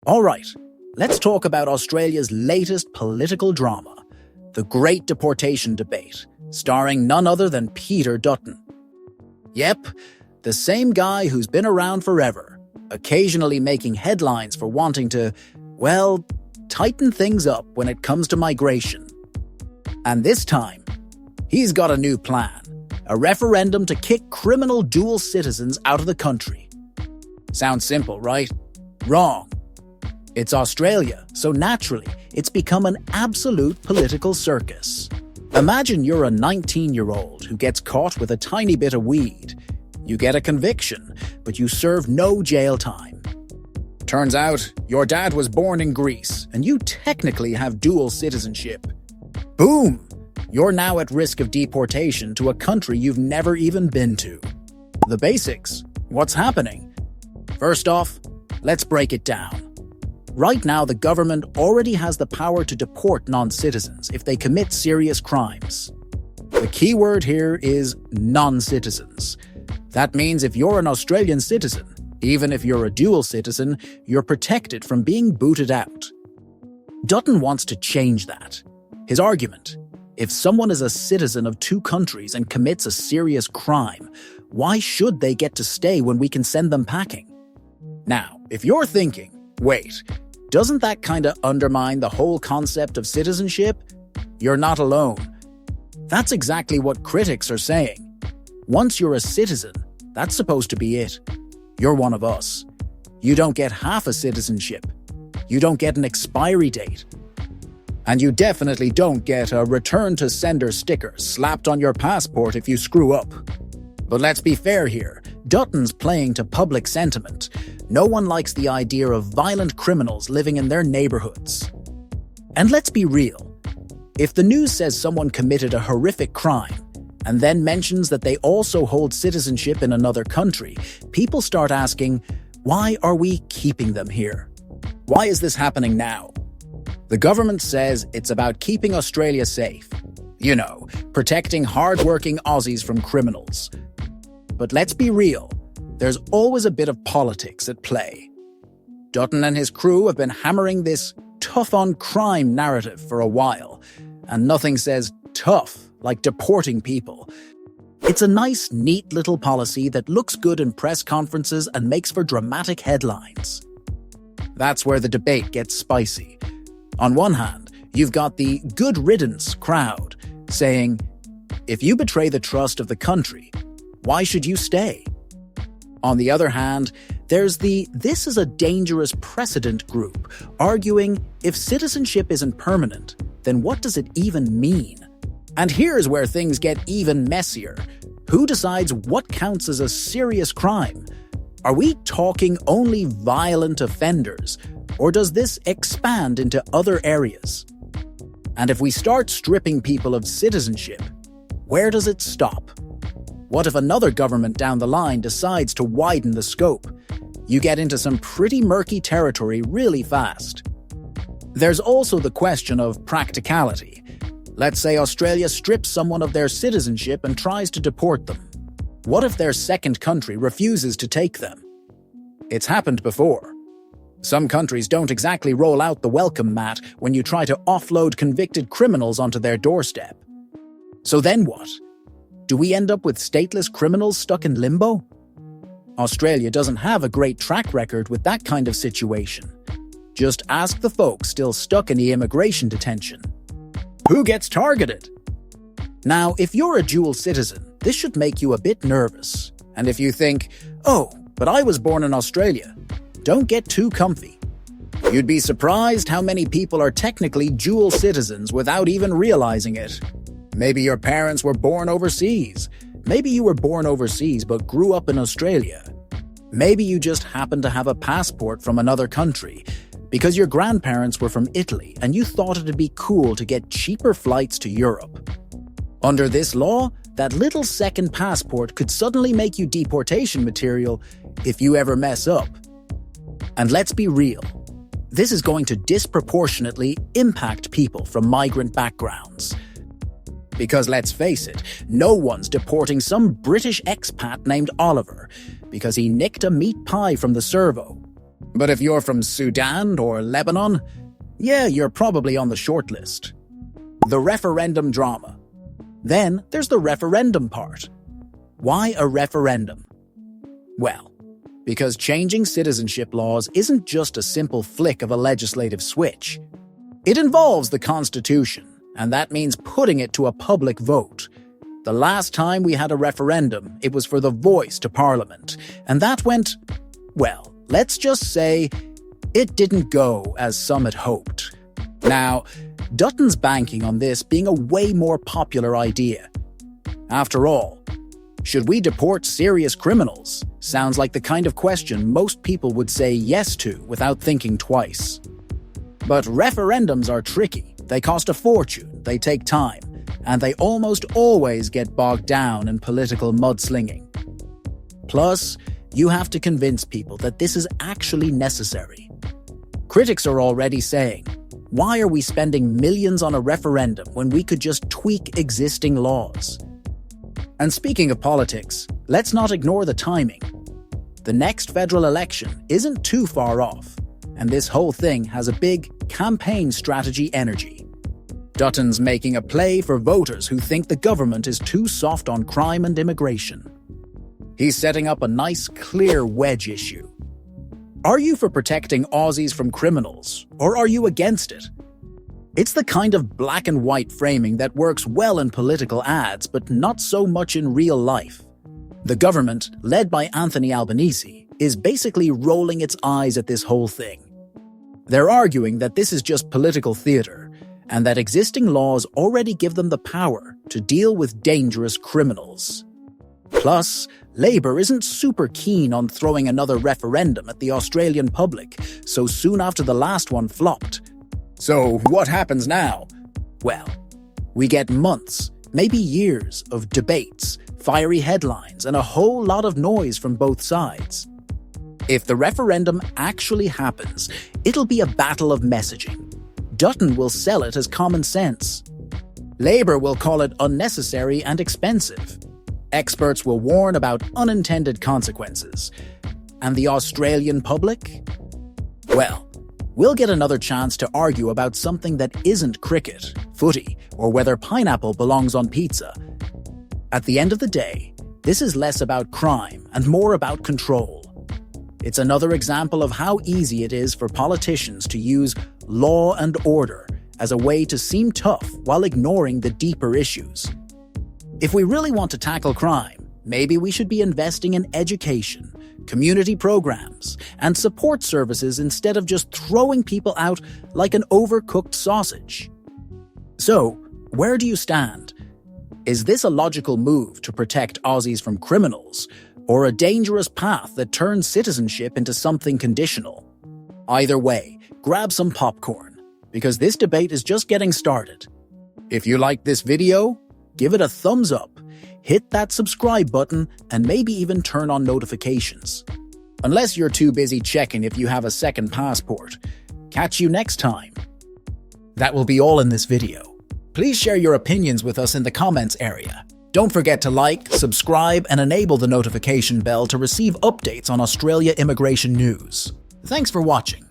All right, let's talk about Australia's latest political drama, the Great Deportation Debate, starring none other than Peter Dutton. Yep, the same guy who's been around forever, occasionally making headlines for wanting to, well, tighten things up when it comes to migration. And this time, he's got a new plan, a referendum to kick criminal dual citizens out of the country. Sounds simple, right? Wrong. It's Australia, so naturally, it's become an absolute political circus. Imagine you're a 19-year-old who gets caught with a tiny bit of weed. You get a conviction, but you serve no jail time. Turns out, your dad was born in Greece, and you technically have dual citizenship. Boom! You're now at risk of deportation to a country you've never even been to. The basics. What's happening? First off, let's break it down. Right now, the government already has the power to deport non-citizens if they commit serious crimes. The key word here is non-citizens. That means if you're an Australian citizen, even if you're a dual citizen, you're protected from being booted out. Dutton wants to change that. His argument: if someone is a citizen of two countries and commits a serious crime, why should they get to stay when we can send them packing? Now, if you're thinking, wait, doesn't that kinda undermine the whole concept of citizenship? You're not alone. That's exactly what critics are saying. Once you're a citizen, that's supposed to be it. You're one of us. You don't get half a citizenship. You don't get an expiry date. And you definitely don't get a return to sender sticker slapped on your passport if you screw up. But let's be fair here. Dutton's playing to public sentiment. No one likes the idea of violent criminals living in their neighborhoods. And let's be real. If the news says someone committed a horrific crime and then mentions that they also hold citizenship in another country, people start asking, why are we keeping them here? Why is this happening now? The government says it's about keeping Australia safe. You know, protecting hard-working Aussies from criminals. But let's be real, there's always a bit of politics at play. Dutton and his crew have been hammering this tough-on-crime narrative for a while, and nothing says tough like deporting people. It's a nice, neat little policy that looks good in press conferences and makes for dramatic headlines. That's where the debate gets spicy. On one hand, you've got the good riddance crowd saying, if you betray the trust of the country, why should you stay? On the other hand, there's the this is a dangerous precedent group arguing if citizenship isn't permanent, then what does it even mean? And here's where things get even messier. Who decides what counts as a serious crime? Are we talking only violent offenders, or does this expand into other areas? And if we start stripping people of citizenship, where does it stop? What if another government down the line decides to widen the scope? You get into some pretty murky territory really fast. There's also the question of practicality. Let's say Australia strips someone of their citizenship and tries to deport them. What if their second country refuses to take them? It's happened before. Some countries don't exactly roll out the welcome mat when you try to offload convicted criminals onto their doorstep. So then what? Do we end up with stateless criminals stuck in limbo? Australia doesn't have a great track record with that kind of situation. Just ask the folks still stuck in the immigration detention. Who gets targeted? Now, if you're a dual citizen, this should make you a bit nervous. And if you think, oh, but I was born in Australia, don't get too comfy. You'd be surprised how many people are technically dual citizens without even realizing it. Maybe your parents were born overseas. Maybe you were born overseas but grew up in Australia. Maybe you just happen to have a passport from another country because your grandparents were from Italy and you thought it'd be cool to get cheaper flights to Europe. Under this law, that little second passport could suddenly make you deportation material if you ever mess up. And let's be real, this is going to disproportionately impact people from migrant backgrounds. Because let's face it, no one's deporting some British expat named Oliver because he nicked a meat pie from the servo. But if you're from Sudan or Lebanon, yeah, you're probably on the short list. The referendum drama. Then there's the referendum part. Why a referendum? Well, because changing citizenship laws isn't just a simple flick of a legislative switch. It involves the Constitution, and that means putting it to a public vote. The last time we had a referendum, it was for the voice to Parliament, and that went, well, let's just say, it didn't go as some had hoped. Now, Dutton's banking on this being a way more popular idea. After all, should we deport serious criminals? Sounds like the kind of question most people would say yes to without thinking twice. But referendums are tricky. They cost a fortune, they take time, and they almost always get bogged down in political mudslinging. Plus, you have to convince people that this is actually necessary. Critics are already saying, why are we spending millions on a referendum when we could just tweak existing laws? And speaking of politics, let's not ignore the timing. The next federal election isn't too far off, and this whole thing has a big campaign strategy energy. Dutton's making a play for voters who think the government is too soft on crime and immigration. He's setting up a nice, clear wedge issue. Are you for protecting Aussies from criminals, or are you against it? It's the kind of black and white framing that works well in political ads, but not so much in real life. The government, led by Anthony Albanese, is basically rolling its eyes at this whole thing. They're arguing that this is just political theater, and that existing laws already give them the power to deal with dangerous criminals. Plus, Labour isn't super keen on throwing another referendum at the Australian public so soon after the last one flopped. So what happens now? Well, we get months, maybe years of debates, fiery headlines, and a whole lot of noise from both sides. If the referendum actually happens, it'll be a battle of messaging. Dutton will sell it as common sense. Labour will call it unnecessary and expensive. Experts will warn about unintended consequences. And the Australian public? Well, we'll get another chance to argue about something that isn't cricket, footy, or whether pineapple belongs on pizza. At the end of the day, this is less about crime and more about control. It's another example of how easy it is for politicians to use law and order as a way to seem tough while ignoring the deeper issues. If we really want to tackle crime, maybe we should be investing in education, community programs, and support services instead of just throwing people out like an overcooked sausage. So, where do you stand? Is this a logical move to protect Aussies from criminals, or a dangerous path that turns citizenship into something conditional? Either way, grab some popcorn, because this debate is just getting started. If you liked this video, give it a thumbs up, hit that subscribe button, and maybe even turn on notifications. Unless you're too busy checking if you have a second passport. Catch you next time. That will be all in this video. Please share your opinions with us in the comments area. Don't forget to like, subscribe, and enable the notification bell to receive updates on Australia immigration news. Thanks for watching.